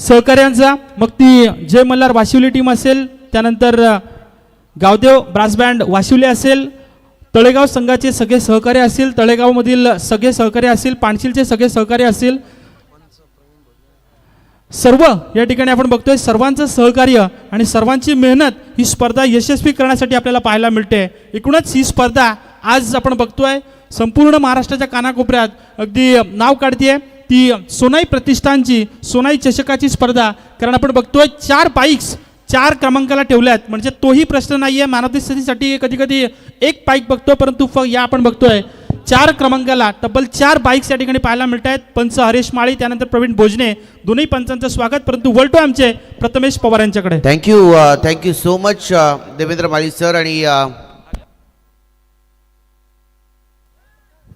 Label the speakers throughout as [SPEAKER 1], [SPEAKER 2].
[SPEAKER 1] सहकार्यांचा, मग ती जय मल्हार वाशिवली टीम असेल, त्यानंतर गावदेव ब्रास बँड वाशिवले असेल, तळेगाव संघाचे सगळे सहकार्य असतील, तळेगावमधील सगळे सहकार्य असतील, पाणशिलचे सगळे सहकार्य असतील, सर्व या ठिकाणी आपण बघतोय सर्वांचं सहकार्य आणि सर्वांची मेहनत ही स्पर्धा यशस्वी करण्यासाठी आपल्याला पाहायला मिळते। एकूणच ही स्पर्धा आज आपण बघतोय संपूर्ण महाराष्ट्राच्या कानाकोपऱ्यात अगदी नाव काढतेय ती सोनाई प्रतिष्ठानची सोनाई चषकाची स्पर्धा। कारण आपण बघतोय 4 बाईक्स 4 क्रमांकाला ठेवल्यात, म्हणजे तोही प्रश्न नाहीये। मानवतेसाठी कधी कधी एक बाईक बघतो, परंतु या आपण बघतोय 4 क्रमांकाला तब्बल 4 बाईक्स या ठिकाणी पाहायला मिळत आहेत। पंच हरेश माळी त्यानंतर प्रवीण भोजने, दोन्ही पंचांचं स्वागत। परंतु वळतो आमचे प्रथमेश पवार यांच्याकडे।
[SPEAKER 2] थँक्यू सो मच देवेंद्र माळी सर। आणि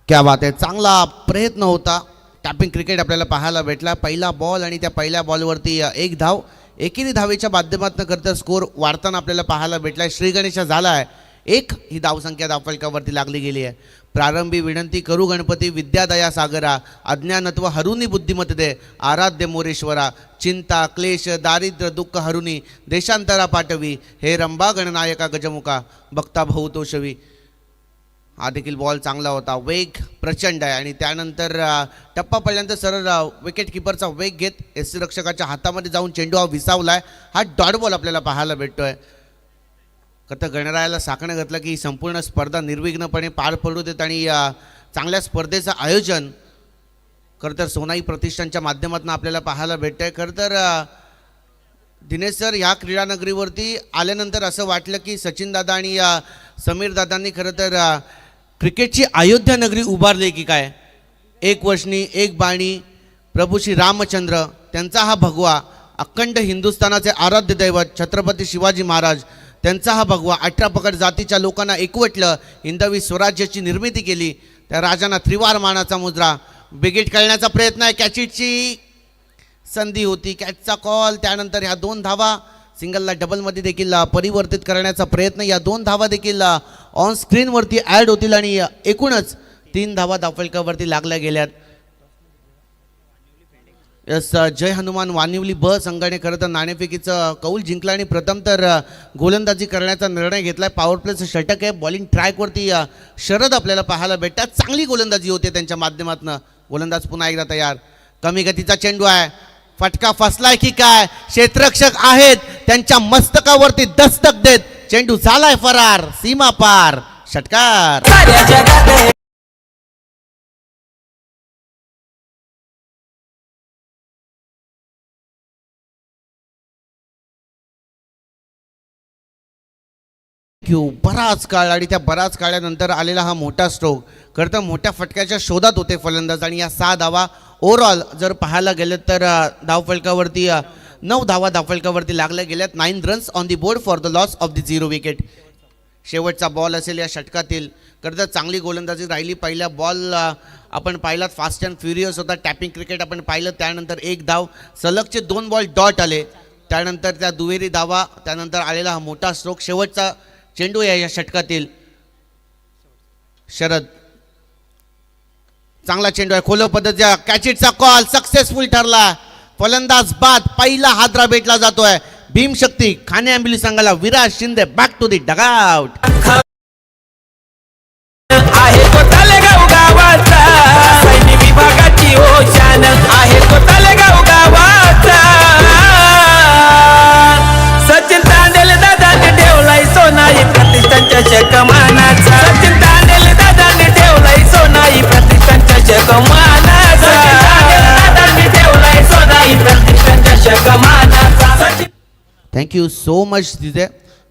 [SPEAKER 2] क्या बात आहे, चांगला प्रयत्न होता। टॅपिंग क्रिकेट आपल्याला पाहायला भेटला। पहिला बॉल आणि त्या पहिल्या बॉलवरती एक धाव, एकेरी धावेच्या माध्यमातून करता स्कोर वाढताना आपल्याला पाहायला भेटलाय। श्री गणेशा झाला आहे 1 ही धावसंख्या धावफलकावरती लागली गेली आहे। प्रारंभी विनंती करू गणपती विद्यादया सागरा, अज्ञानत्व हरुनी बुद्धिमत दे, आराध्य मोरेश्वरा, चिंता क्लेश दारिद्र्य दुःख हरुनी, देशांतरा पाठवी, हे रंबा गणनायका गजमुखा, बघता भवतोषवी। हा देखील बॉल चांगला होता, वेग प्रचंड आहे। आणि त्यानंतर टप्पा पडल्यानंतर सरळ विकेट किपरचा वेग घेत यष्टीरक्षकाच्या हातामध्ये जाऊन चेंडू हा विसावलाय। हा डॉट बॉल आपल्याला पाहायला भेटतोय। खरं गणरायाला साकणं घातलं की संपूर्ण स्पर्धा निर्विघ्नपणे पार पडू देत आणि चांगल्या स्पर्धेचं आयोजन खरं तर सोनाई प्रतिष्ठानच्या माध्यमातून आपल्याला पाहायला भेटतंय। खरं तर दिनेश सर ह्या क्रीडानगरीवरती आल्यानंतर असं वाटलं की सचिन दादा आणि समीर दादांनी खरं तर क्रिकेटची अयोध्या नगरी उभारली की काय। एक वचनी एक बाणी प्रभू श्री रामचंद्र त्यांचा हा भगवा, अखंड हिंदुस्थानाचे आराध्य दैवत छत्रपती शिवाजी महाराज त्यांचा हा भगवा 18 पगड जातीच्या लोकांना एकवटलं, हिंदवी स्वराज्याची निर्मिती केली। त्या राजांना त्रिवार मानाचा मुद्रा, बिगेट करण्याचा प्रयत्न आहे, कॅचची संधी होती, कॅचचा कॉल, त्यानंतर ह्या 2 धावा सिंगलला डबलमध्ये देखील परिवर्तित करण्याचा प्रयत्न, या 2 धावा देखील ऑन स्क्रीनवरती ॲड होतील आणि एकूणच 3 धावा धावफलकावरती लागल्या गेल्यात। यस, जय हनुमान वानिवली ब संघाने खरं तर नाणेफेकीचं कौल जिंकला आणि प्रथम तर गोलंदाजी करण्याचा निर्णय घेतलाय। पॉवर प्लेचं षटक आहे, बॉलिंग ट्रॅकवरती शरद आपल्याला पाहायला भेटतात। चांगली गोलंदाजी होते त्यांच्या माध्यमातून। गोलंदाज पुन्हा एकदा तयार, कमी गतीचा चेंडू आहे, फटका फसलाय की काय, क्षेत्ररक्षक आहेत त्यांच्या मस्तकावरती दस्तक देत चेंडू झालाय फरार, सीमा पार, षटकार। बराच काळ आणि त्या बराच काळानंतर आलेला हा मोठा स्ट्रोक, खरं तर मोठ्या फटक्याच्या शोधात होते फलंदाज। आणि या 6 धावा ओव्हरऑल जर पाहायला गेलं तर धावफलकावरती 9 धावा धावफलकावरती लागल्या गेल्यात। 9 runs on the board for the loss of the 0 wicket. शेवटचा बॉल असेल या षटकातील, खरं तर चांगली गोलंदाजी राहिली। पहिला बॉल आपण पाहिलात फास्ट अँड फ्युरियस होता, टॅपिंग क्रिकेट आपण पाहिलं, त्यानंतर 1 धाव, सलगचे 2 बॉल डॉट आले, त्यानंतर त्या दुहेरी धावा, त्यानंतर आलेला हा मोठा स्ट्रोक, शेवटचा चेंडू या षटकातील शरद, चांगला चेंडू आहे, खोलो पद्धतीचा कॅचचा कॉल सक्सेसफुल ठरला, फलंदाज बाद, पहिला हादरा भेटला जातोय भीमशक्ती खाने आंबिली संघाला। Viraj Shinde back to the dugout.
[SPEAKER 3] आहे तो तालेगाव गावाचा सैनिक विभागाची ओशान, आहे तो तालेगाव गावाचा सचिन तांडेल दादाने ठेवलाय सोनाई प्रतिष्ठानच्या चषकमानाचा, सचिन तांडेल दादाने ठेवलाय सोनाई प्रतिष्ठानच्या चषकमानाचा, दादाने ठेवलाय सोनाई प्रतिष्ठानच्या चषकमानाचा।
[SPEAKER 2] थँक्यू सो मच तिथे।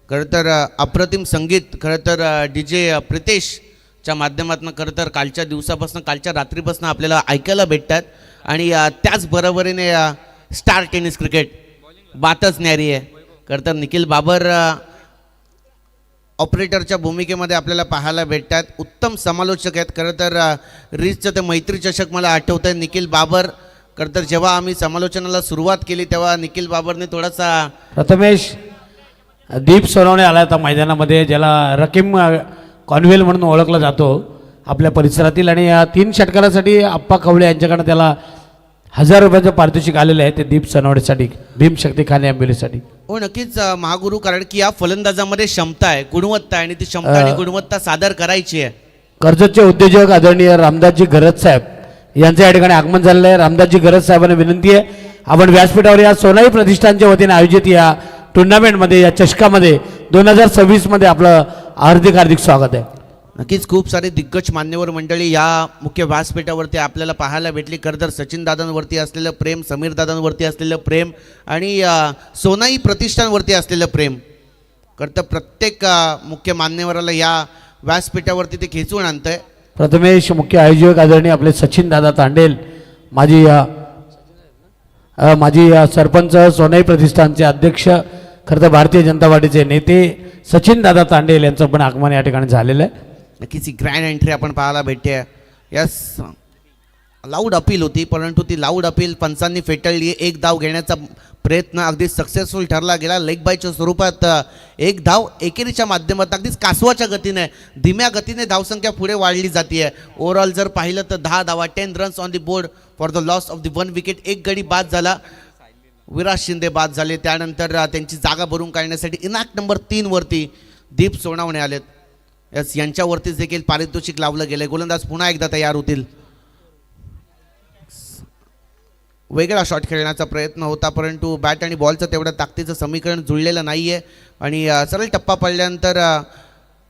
[SPEAKER 2] खरं तर अप्रतिम संगीत खरं तर DJ प्रितेशच्या माध्यमातून खरं तर कालच्या दिवसापासून कालच्या रात्रीपासून आपल्याला ऐकायला भेटतात। आणि त्याचबरोबरीने स्टार टेनिस क्रिकेट बातच न्यारी आहे। खरं तर निखिल बाबर ऑपरेटरच्या भूमिकेमध्ये आपल्याला पाहायला भेटतात, उत्तम समालोचक आहेत। खरं तर रीचचं ते मैत्री चषक मला आठवतं आहे, निखिल बाबर खरं तर जेव्हा आम्ही समालोचनाला सुरुवात केली तेव्हा निखिल बाबरने थोडासा
[SPEAKER 4] प्रथमेश दीप सोनवणे आला आता मैदानामध्ये, ज्याला रकीम कॉन्व्हेल म्हणून ओळखला जातो आपल्या परिसरातील। आणि 3 षटकारासाठी आप्पा कवळे यांच्याकडे त्याला 1000 रुपयाचं पारितोषिक आलेलं आहे ते दीप सोनवणेसाठी, भीमशक्ती खाने आंबिवलीसाठी.
[SPEAKER 2] हो नक्कीच महागुरु, कारण की या फलंदाजामध्ये क्षमता आहे, गुणवत्ता आहे आणि ती क्षमता आणि गुणवत्ता सादर करायची आहे.
[SPEAKER 4] कर्जतचे उद्योजक आदरणीय रामदासजी गरज साहेब यांचं या ठिकाणी आगमन झालेलं आहे. रामदासजी गरज साहेबांना विनंती आहे आपण व्यासपीठावर या सोनाई प्रतिष्ठानच्या वतीने आयोजित या टुर्नामेंटमध्ये, या चषकामध्ये 2026 मध्ये आपलं हार्दिक हार्दिक स्वागत आहे.
[SPEAKER 2] नक्कीच खूप सारे दिग्गज मान्यवर मंडळी या मुख्य व्यासपीठावरती आपल्याला पाहायला भेटली. खरं तर सचिन दादांवरती असलेलं प्रेम, समीर दादांवरती असलेलं प्रेम आणि सोनाई प्रतिष्ठानवरती असलेलं प्रेम, खरं तर प्रत्येक मुख्य मान्यवराला या व्यासपीठावरती ते खेचून आणतंय.
[SPEAKER 4] प्रथमेश मुख्य आयोजक आदरणीय आपले सचिन दादा तांडेल, माजी सरपंच, सोनाई प्रतिष्ठानचे अध्यक्ष, खरं तर भारतीय जनता पार्टीचे नेते सचिन दादा तांडेल यांचं पण आगमन या ठिकाणी झालेलं आहे.
[SPEAKER 2] नक्कीच ही ग्रँड एंट्री आपण पाहायला भेटते. यस, लाऊड अपील होती परंतु ती लाऊड अपील पंचांनी फेटाळली. एक धाव घेण्याचा प्रयत्न अगदी सक्सेसफुल ठरला गेला. लेग बायच्या स्वरूपात एक धाव एकेरीच्या माध्यमातून अगदीच कासवाच्या गतीने, धीम्या गतीने धावसंख्या पुढे वाढली जाते. ओव्हरऑल जर पाहिलं तर 10 धावा, 10 runs on the board for the loss of the 1 wicket. एक गडी बाद झाला, विराज शिंदे बाद झाले. त्यानंतर त्यांची जागा भरून काढण्यासाठी इनाक नंबर 3 वरती दीप सोनावणे आलेत. यस, यांच्यावरतीच देखील पारितोषिक लावलं गेलं. गोलंदाज पुन्हा एकदा तयार होतील. वेगळा शॉट खेळण्याचा प्रयत्न होता परंतु बॅट आणि बॉलचं तेवढं ताकदीचं समीकरण जुळलेलं नाही आहे आणि सरळ टप्पा पडल्यानंतर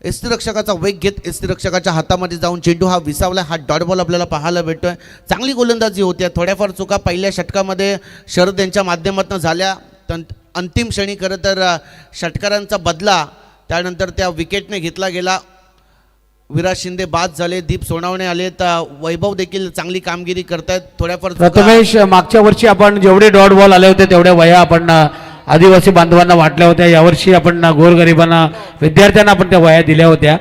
[SPEAKER 2] यष्टिरक्षकाचा वेग घेत यष्टिरक्षकाच्या हातामध्ये जाऊन चेंडू हा विसावला. हा डॉट बॉल आपल्याला पाहायला भेटतोय. चांगली गोलंदाजी होती. थोड्याफार चुका पहिल्या षटकामध्ये शरद यांच्या माध्यमातून झाल्या. अंतिम क्षणी खरं तर षटकारांचा बदला त्यानंतर त्या विकेटने घेतला गेला. विराज शिंदे बाद झाले, दीप सोनावणे आले, तर वैभव देखील चांगली कामगिरी करतायत. थोड्याफार
[SPEAKER 4] प्रथमेश, मागच्या वर्षी आपण जेवढे डॉट बॉल आले होते तेवढ्या वया आपण आदिवासी बांधवांना वाटल्या होत्या. यावर्षी आपण गोरगरिबांना, विद्यार्थ्यांना आपण त्या वया दिल्या होत्या.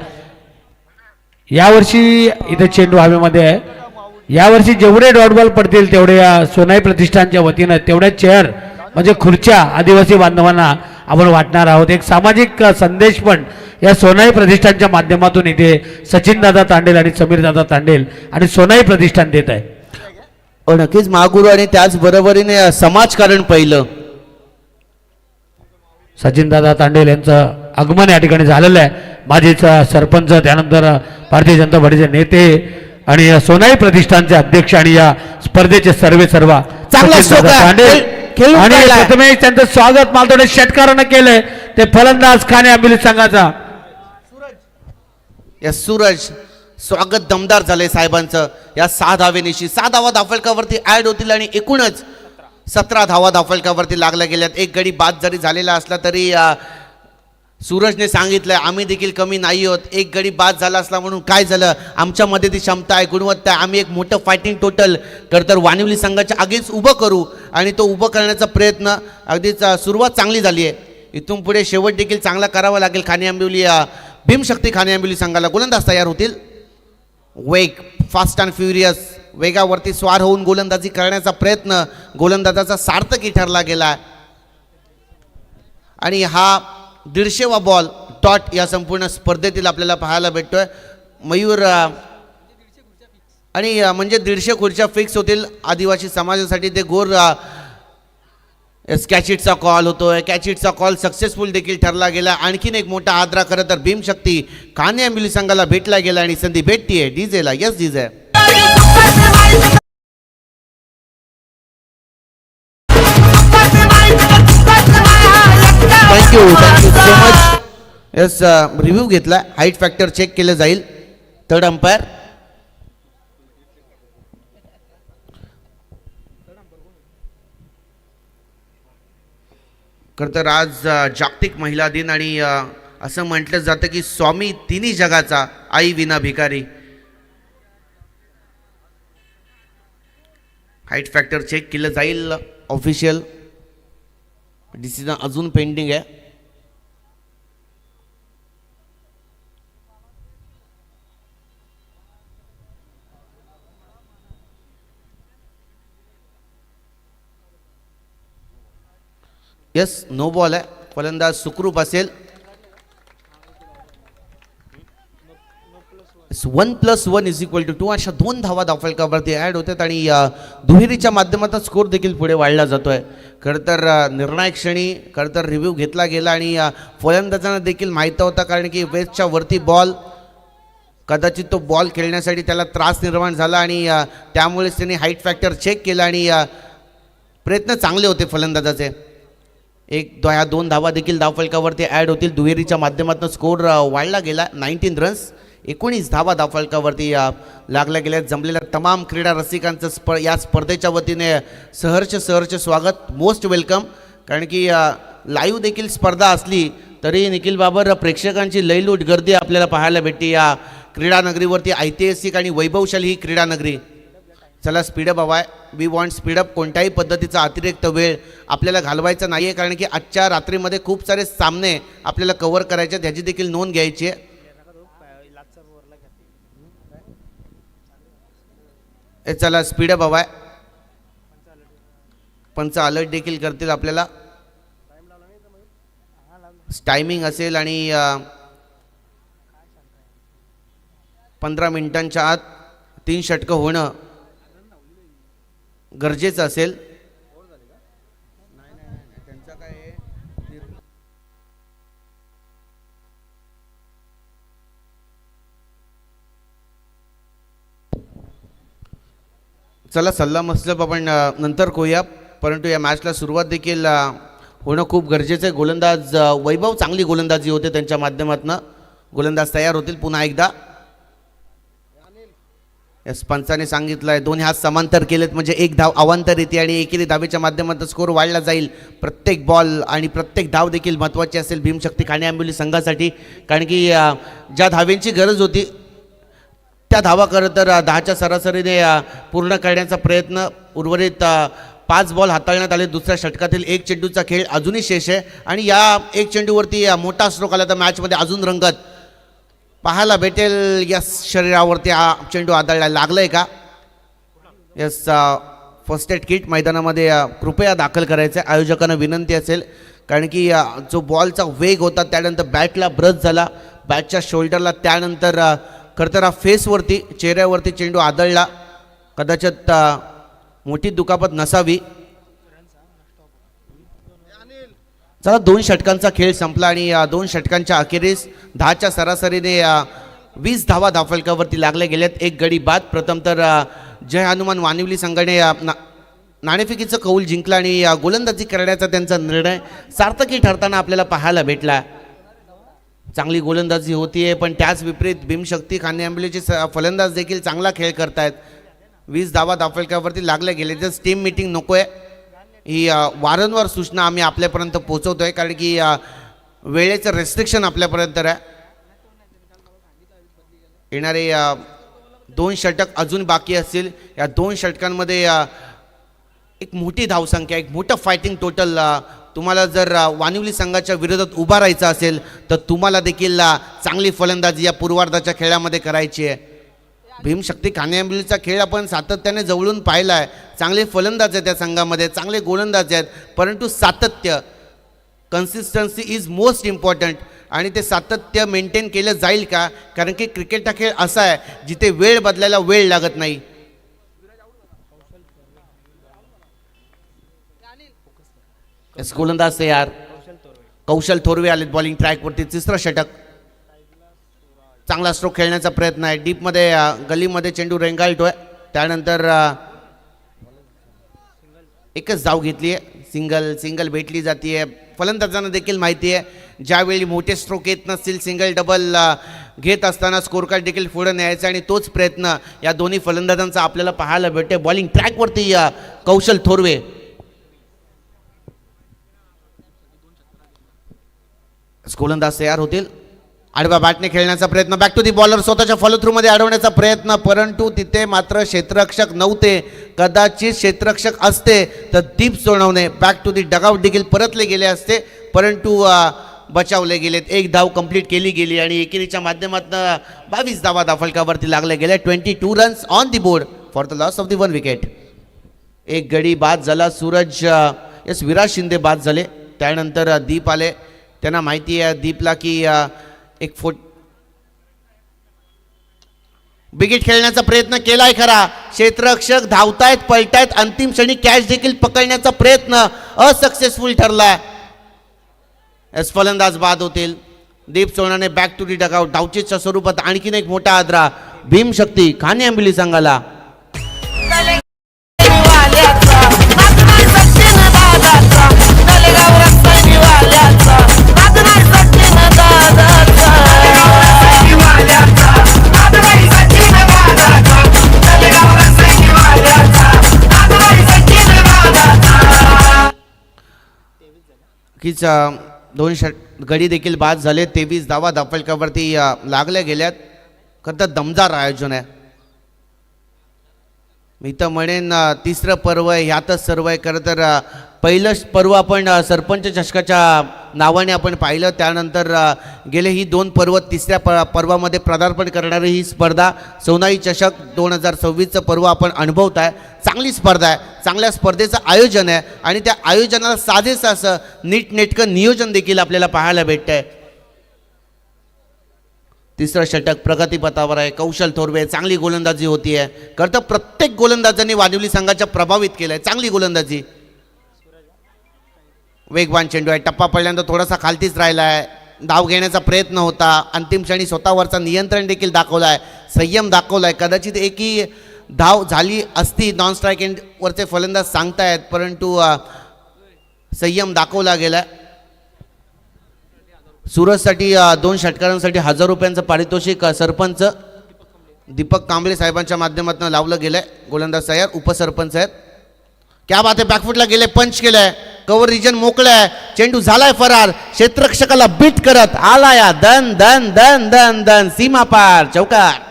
[SPEAKER 4] यावर्षी इथे चेंडू हवेमध्ये आहे. यावर्षी जेवढे डॉट बॉल पडतील तेवढे या सोनाई प्रतिष्ठानच्या वतीनं तेवढ्या चेअर म्हणजे खुर्च्या आदिवासी बांधवांना आपण वाटणार आहोत. एक सामाजिक संदेश पण या सोनाई प्रतिष्ठानच्या माध्यमातून इथे सचिनदादा तांडेल आणि समीरदादा तांडेल आणि सोनाई प्रतिष्ठान देत आहे.
[SPEAKER 2] नक्कीच महागुरु आणि त्याचबरोबरीने समाजकारण पहिलं.
[SPEAKER 4] सचिनदादा तांडेल यांचं आगमन या ठिकाणी झालेलं आहे. माजी सरपंच, त्यानंतर भारतीय जनता पार्टीचे नेते आणि सोनाई प्रतिष्ठानचे अध्यक्ष आणि या स्पर्धेचे सर्वेसर्वा तांडेल आणि प्रथमेश त्यांचं स्वागत मालतोडे षटकारानं केलंय. ते फलंदाज खाने आंबिवली संघाचा
[SPEAKER 2] या सूरज, स्वागत दमदार झालंय साहेबांचं. या 6 धावेनिशी 6 धावा धाफलकावरती ऍड होतील आणि एकूणच 17 धावा धाफलकावरती लागल्या गेल्यात. एक गडी बाद जरी झालेला असला तरी सूरजने सांगितलंय आम्ही देखील कमी नाही आहोत. एक गडी बाद झाला असला म्हणून काय झालं, आमच्यामध्ये ती क्षमता आहे, गुणवत्ता आहे. आम्ही एक मोठं फायटिंग टोटल तर वानिवली संघाच्या आगीच उभं करू आणि तो उभं करण्याचा प्रयत्न अगदीच सुरुवात चांगली झाली आहे. इथून पुढे शेवट देखील चांगला करावा लागेल. खाने आंबिवली, भीमशक्ती खाने आंबिवली संघाला. गोलंदाज तयार होतील. वेग, फास्ट अँड फ्युरियस, वेगावरती स्वार होऊन गोलंदाजी करण्याचा प्रयत्न गोलंदाजाचा सार्थकी ठरला गेला आणि हा 150वा बॉल डॉट या संपूर्ण स्पर्धेतील आपल्याला पाहायला भेटतोय. मयूर आणि म्हणजे 150 खुर्च्या फिक्स होतील आदिवासी समाजासाठी. ते गोर कॅचिटचा कॉल होतोय. कॅचिटचा कॉल सक्सेसफुल देखील ठरला गेला. आणखीन एक मोठा आदरा खरं तर भीमशक्ती खाने आंबिवली संघाला भेटला गेला आणि संधी भेटतीये डीजेला. Yes DJ. Thank you so much. Yes, review घेतला, हाईट फॅक्टर चेक केलं जाईल. थर्ड अंपायर खरं तर आज जागतिक महिला दिन आणि असं म्हटलं जातं की स्वामी तिन्ही जगाचा, आई विना भिकारी. हाईट फॅक्टर चेक केलं जाईल. ऑफिशियल डिसिजन अजून पेंडिंग आहे. यस, नो बॉल आहे. फलंदाज सुखरूप असेल. 1+1 = 2 अशा 2 धावा धावफलकावरती ॲड होतात आणि दुहेरीच्या माध्यमातून स्कोर देखील पुढे वाढला जातोय. खरं तर निर्णायक क्षणी खरं तर रिव्ह्यू घेतला गेला आणि फलंदाजांना देखील माहीत होता, कारण की वेस्टच्या वरती बॉल, कदाचित तो बॉल खेळण्यासाठी त्याला त्रास निर्माण झाला आणि त्यामुळेच त्यांनी हाईट फॅक्टर चेक केला आणि प्रयत्न चांगले होते फलंदाजाचे. ह्या 2 धावा देखील धावफलकावरती ॲड होतील. दुहेरीच्या माध्यमातून स्कोर वाढला गेला. 19 रन्स, 19 धावा धावफलकावरती लागल्या गेल्या. जमलेल्या तमाम क्रीडा रसिकांचं या स्पर्धेच्या वतीने सहर्ष स्वागत, मोस्ट वेलकम. कारण की लाईव्ह देखील स्पर्धा असली तरी निखिल बाबर प्रेक्षकांची लयलूट गर्दी आपल्याला पाहायला भेटते या क्रीडा नगरीवरती. ऐतिहासिक आणि वैभवशाली ही क्रीडा नगरी. चला स्पीडअप हवा आहे, वी वॉन्ट स्पीडअप. कोणत्याही पद्धतीचा अतिरिक्त वेळ आपल्याला घालवायचा नाही आहे, कारण की आजच्या रात्रीमध्ये खूप सारे सामने आपल्याला कव्हर करायचे आहेत, ह्याची देखील नोंद घ्यायची आहे. चला स्पीडअप हवा आहे. पंच अलर्ट देखील करतील आपल्याला. टायमिंग असेल आणि 15 मिनिटांच्या आत 3 षटकं होणं गरजेचं असेल. चला सल्लामसलत आपण नंतर करूया, परंतु या मॅचला सुरुवात देखील होणं खूप गरजेचं आहे. गोलंदाज वैभव चांगली गोलंदाजी होते त्यांच्या माध्यमातून. गोलंदाज तयार होतील पुन्हा एकदा. यस, पंचाने सांगितलं आहे 2 हात समांतर केलेत म्हणजे 1 धाव अवांतर येते आणि एकेरी धावेच्या माध्यमातून स्कोर वाढला जाईल. प्रत्येक बॉल आणि प्रत्येक धाव देखील महत्त्वाची असेल भीमशक्ती खाणे आंबिवली संघासाठी, कारण की ज्या धावेंची गरज होती त्या धावा खरं तर 10च्या सरासरीने पूर्ण करण्याचा प्रयत्न. उर्वरित 5 बॉल हाताळण्यात आले. दुसऱ्या षटकातील 1 चेंडूचा खेळ अजूनही शेष आहे आणि या 1 चेंडूवरती मोठा स्ट्रोक आला तर मॅचमध्ये अजून रंगत पाहायला भेटेल. यस, शरीरावरती हा चेंडू आदळला, लागलाय का? यस, फर्स्ट एड किट मैदानामध्ये कृपया दाखल करायचं आहे, आयोजकांना विनंती असेल. कारण की जो बॉलचा वेग होता त्यानंतर बॅटला ब्रश झाला, बॅटच्या शोल्डरला, त्यानंतर खरं तर फेसवरती, चेहऱ्यावरती चेंडू आदळला. कदाचित मोठी दुखापत नसावी. चला 2 षटकांचा खेळ संपला आणि 2 षटकांच्या अखेरीस 10च्या सरासरीने 20 धावा धावफलकावरती लागल्या गेल्यात. 1 गडी बाद. प्रथम तर जय हनुमान वानिवली संघाने नाणेफेकीचं कौल जिंकला आणि गोलंदाजी करण्याचा त्यांचा निर्णय सार्थकी ठरताना आपल्याला पाहायला भेटला. चांगली गोलंदाजी होतीये, पण त्याच विपरीत भीमशक्ती खाणे आंबिवलीचे फलंदाज देखील चांगला खेळ करतायत. 20 धावा धावफलकावरती लागल्या गेले. जस्ट टीम मीटिंग नको आहे, ही वारंवार सूचना आम्ही आपल्यापर्यंत पोहोचवतोय, कारण की वेळेचं रेस्ट्रिक्शन आपल्यापर्यंत आहे. येणारे 2 षटक अजून बाकी असतील. या 2 षटकांमध्ये एक मोठी धावसंख्या, एक मोठं फायटिंग टोटल. तुम्हाला जर वानिवली संघाच्या विरोधात उभा राहायचं असेल तर तुम्हाला देखील चांगली फलंदाजी या पूर्वार्धाच्या खेळामध्ये करायची आहे. भीमशक्ती खाणे आंबिवलीचा खेळ आपण सातत्याने जवळून पाहिला आहे. चांगले फलंदाज आहेत त्या संघामध्ये, चांगले गोलंदाज आहेत, परंतु सातत्य, कन्सिस्टन्सी इज मोस्ट इम्पॉर्टंट. आणि ते सातत्य मेंटेन केलं जाईल का? कारण की क्रिकेट हा खेळ असा आहे जिथे वेळ बदलायला वेळ लागत नाही. गोलंदाज तयार. कौशल थोरवे आलेत बॉलिंग ट्रॅकवरती. 3रं षटक. चांगला स्ट्रोक खेळण्याचा प्रयत्न आहे. डीपमध्ये गलीमध्ये चेंडू रेंगाळतोय. त्यानंतर एकच धाव घेतली आहे. सिंगल भेटली जाते. फलंदाजांना देखील माहिती आहे ज्यावेळी मोठे स्ट्रोक येत नसतील, सिंगल डबल घेत असताना स्कोर कार्ड देखील पुढे न्यायचा आणि तोच प्रयत्न या दोन्ही फलंदाजांचा आपल्याला पाहायला भेटते. बॉलिंग ट्रॅकवरती कौशल थोरवे. गोलंदाज तयार होतील. आडव्या बॅटने खेळण्याचा प्रयत्न. Back to the bowler. स्वतःच्या फॉलो थ्रू मध्ये अडवण्याचा प्रयत्न, परंतु तिथे मात्र क्षेत्ररक्षक नव्हते. कदाचित क्षेत्ररक्षक असते तर Deep Sonawane back to the dugout देखील परतले गेले असते, परंतु बचावले गेलेत. 1 धाव कंप्लीट केली गेली आणि एकेरीच्या माध्यमातून 22 धावा धावफलकावरती लागल्या गेल्या. 22 runs on the board for the loss of the 1 wicket. 1 गडी बाद झाला. सूरज विराज शिंदे बाद झाले. त्यानंतर दीप आले. त्यांना माहिती आहे दीपला की एक बिगिट खेळण्याचा प्रयत्न केलाय खरा, क्षेत्ररक्षक धावतायत पलटायत, अंतिम क्षणी कॅच देखील पकडण्याचा प्रयत्न असक्सेसफुल ठरलाय. एस फलंदाज बाद होतील. दीप चोणाने बॅक टू दी डगआउट. डावचीच्या स्वरूपात आणखीन एक मोठा आदरा भीमशक्ती खाने अंबिली संघाला. कीच दोन गडी देखील बाद झाले. 23 धावा धाफलकावरती लागल्या गेल्यात. खरं दमदार आयोजन आहे. मी तर म्हणेन तिसरं पर्व आहे, ह्यातच सर्व आहे. खरं तर पहिलं पर्व आपण सरपंच चषकाच्या नावाने आपण पाहिलं. त्यानंतर गेले ही दोन पर्व तिसऱ्या पर्वामध्ये पदार्पण करणारी ही स्पर्धा सोनाई चषक 2026चं पर्व आपण अनुभवत आहे. चांगली स्पर्धा आहे, चांगल्या स्पर्धेचं आयोजन आहे आणि त्या आयोजनाला साधेसं असं नीटनेटकं नियोजन देखील आपल्याला पाहायला भेटतं आहे. तिसरं षटक प्रगतीपथावर आहे. कौशल थोरवे चांगली गोलंदाजी होती आहे. खरं तर प्रत्येक गोलंदाजांनी वानिवली संघाच्या प्रभावित केलं आहे. चांगली गोलंदाजी. वेगवान चेंडू आहे. टप्पा पडल्यानंतर थोडासा खालतीच राहिला आहे. धाव घेण्याचा प्रयत्न होता. अंतिम क्षणी स्वतःवरचा नियंत्रण देखील दाखवला आहे, संयम दाखवला आहे. कदाचित एकही धाव झाली असती नॉन स्ट्राईक एंडवरचे फलंदाज सांगतायत, परंतु संयम दाखवला गेला. सुरतसाठी 2 षटकारांसाठी 1000 रुपयांचं पारितोषिक सरपंच दीपक कांबळे साहेबांच्या माध्यमातून लावलं गेलंय. गोलंदाज तयार, उपसरपंच आहेत. क्या बात आहे. बॅकफुटला गेले, पंच केलंय. कव्हर रिजन मोकळं आहे. चेंडू झालाय फरार. क्षेत्ररक्षकाला बीट करत आला या दन दन दन दन दन सीमा पार चौकार.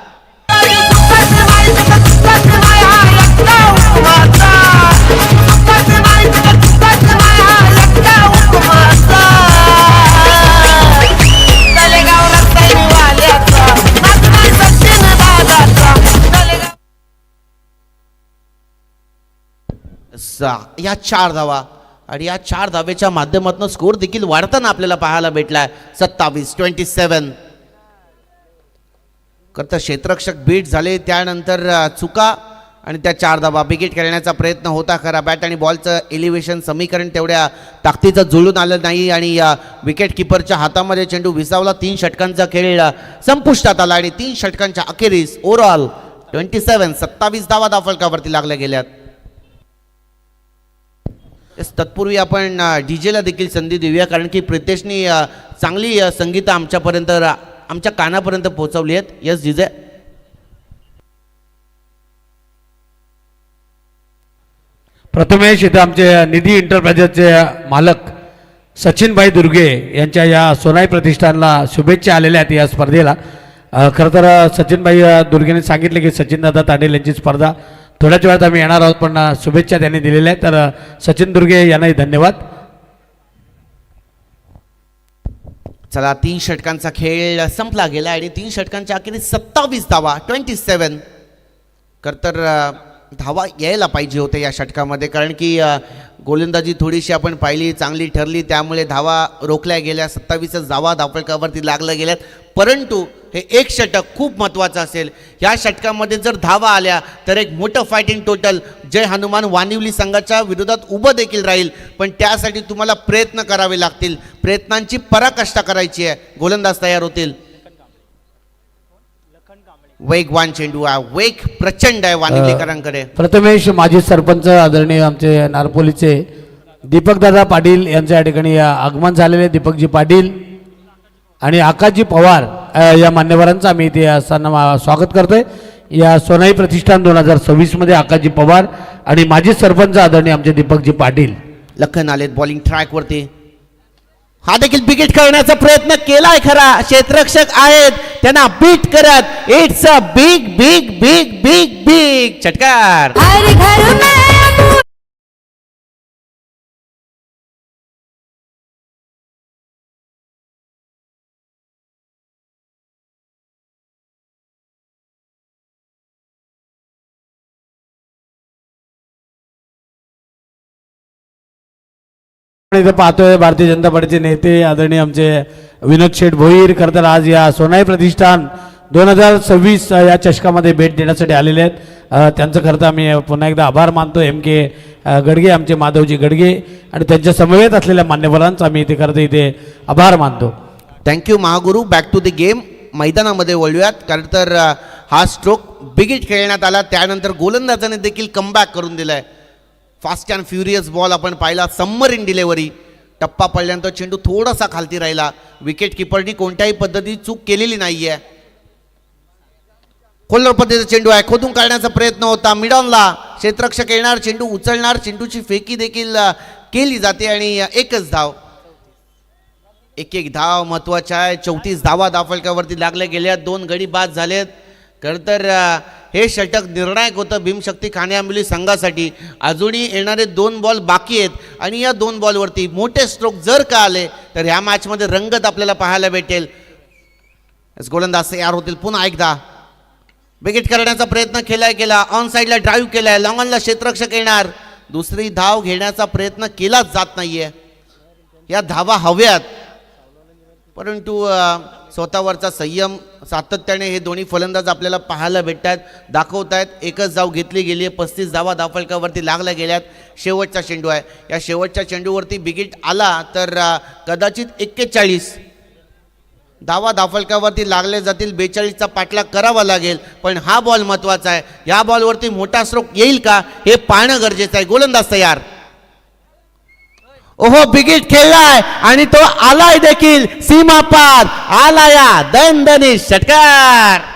[SPEAKER 2] या 4 धावा आणि या 4 धावेच्या माध्यमातून स्कोर देखील वाढताना आपल्याला पाहायला भेटलाय. 27-27. करता क्षेत्ररक्षक बीट झाले. त्यानंतर चुका आणि त्या 4 धावा. बिगिट करण्याचा प्रयत्न होता खरा. बॅट आणि बॉलचं एलिव्हेशन समीकरण तेवढ्या ताकदीचं जुळून आलं नाही आणि विकेट किपरच्या हातामध्ये चेंडू विसावला. 3 षटकांचा खेळ संपुष्टात आला आणि 3 षटकांच्या अखेरीस ओव्हरऑल 27 धावा धाफलकावरती लागल्या गेल्यात. तत्पूर्वी आपण डीजेला देखील संधी देऊया, कारण की प्रितेशनी चांगली संगीत आमच्या कानापर्यंत पोहोचवली आहेत. Yes DJ.
[SPEAKER 4] प्रथमेश इथं आमचे निधी एंटरप्राइजेसचे मालक सचिनभाई दुर्गे यांच्या या सोनाई प्रतिष्ठानला शुभेच्छा आलेल्या आहेत या स्पर्धेला. खरं तर सचिनभाई दुर्गेने सांगितले की सचिनदादा तांडेल यांची स्पर्धा थोड्याच वेळात आम्ही येणार आहोत, पण शुभेच्छा त्यांनी दिलेल्या आहेत. तर सचिन दुर्गे यांनाही धन्यवाद.
[SPEAKER 2] चला 3 षटकांचा खेळ संपला गेला आणि 3 षटकांच्या अखेरीस 27 धावा 27. खरं तर धावा यायला पाहिजे होते या षटकामध्ये, कारण की गोलंदाजी थोडीशी आपण पाहिली चांगली ठरली, त्यामुळे धावा रोखल्या गेल्या. 27 धावा धावफलकावरती लागल्या गेल्यात. परंतु हे एक षटक खूप महत्त्वाचं असेल. या षटकामध्ये जर धावा आल्या तर एक मोठं फायटिंग टोटल जय हनुमान वानिवली संघाच्या विरोधात उभं देखील राहील. पण त्यासाठी तुम्हाला प्रयत्न करावे लागतील. प्रयत्नांची पराकाष्ठा करायची आहे. गोलंदाज तयार होतील. वेगवान चेंडू आहे. वेग प्रचंड आहे वानिवलीकरांकडे.
[SPEAKER 4] प्रथमेश माजी सरपंच आदरणीय आमचे नारपोलीचे दीपकदादा पाटील यांच्या या ठिकाणी आगमन झालेले. दीपकजी पाटील आणि आकाशजी पवार या मान्यवरांचं आम्ही इथे असताना स्वागत करतोय. या सोनाई प्रतिष्ठान 2026 मध्ये आकाशजी पवार आणि माजी सरपंच आदरणीय आमचे दीपकजी पाटील.
[SPEAKER 2] लखन आलेत बॉलिंग ट्रॅकवरती. हा देखील बिगिट करण्याचा प्रयत्न केलाय खरा. क्षेत्ररक्षक आहेत, त्यांना बीट करत it's a big big big big big षटकार.
[SPEAKER 4] इथं पाहतोय भारतीय जनता पार्टीचे नेते आदरणीय आमचे विनोद शेठ भोईर. खरं तर आज या सोनाई प्रतिष्ठान 2026 या चषकामध्ये भेट देण्यासाठी आलेले आहेत. त्यांचं खरं तर आम्ही पुन्हा एकदा आभार मानतो. MK गडगे, आमचे माधवजी गडगे आणि त्यांच्या समवेत असलेल्या मान्यवरांचा आम्ही इथे खरं तर इथे आभार मानतो.
[SPEAKER 2] Thank you Mahaguru. Back to the game. मैदानामध्ये वळूयात. कारण तर हा स्ट्रोक बिगिट खेळण्यात आला, त्यानंतर गोलंदाजाने देखील कमबॅक करून दिलाय. फास्ट अँड फ्युरियस बॉल आपण पाहिला. Submarine delivery. टप्पा पडल्यानंतर चेंडू थोडासा खालती राहिला. विकेट किपरनी कोणत्याही पद्धतीची चूक केलेली नाहीये. खोलर पद्धतीचा चेंडू आहे, खोदून काढण्याचा प्रयत्न होता. मिडॉनला क्षेत्ररक्षक येणार, चेंडू उचलणार, चेंडूची फेकी देखील केली जाते आणि एकच धाव. एक धाव महत्वाच्या आहे. 34 धावा धावफलकावरती लागल्या गेल्या. 2 गडी बाद झालेत. खरं तर हे षटक निर्णायक होतं भीमशक्ती खाणे आंबिवली संघासाठी. अजूनही येणारे 2 बॉल बाकी आहेत आणि या 2 बॉलवरती मोठे स्ट्रोक जर का आले तर ह्या मॅचमध्ये रंगत आपल्याला पाहायला भेटेल. गोलंदाज तयार होतील. पुन्हा एकदा विकेट करण्याचा प्रयत्न केला. ऑन साईडला ड्राईव्ह केलाय. लॉंगॉनला क्षेत्ररक्षक येणार. दुसरी धाव घेण्याचा प्रयत्न केलाच जात नाहीये. या धावा हव्यात, परंतु स्वतःवरचा संयम सातत्याने हे दोन्ही फलंदाज आपल्याला पाहायला भेटतात, दाखवत आहेत. एकच धाव घेतली गेली आहे. 35 धावा धावफलकावरती लागल्या गेल्यात. शेवटचा चेंडू आहे. या शेवटच्या चेंडूवरती बिगिट आला तर कदाचित 41 धावा धावफलकावरती लागले जातील. 42चा पाठलाग करावा लागेल. पण हा बॉल महत्वाचा आहे. या बॉलवरती मोठा स्ट्रोक येईल का हे पाहणं गरजेचं आहे. गोलंदाज तयार. ओहो, बिगिट खेळलाय आणि तो आलाय देखील. सीमा पार आलाया. दणदणीत षटकार.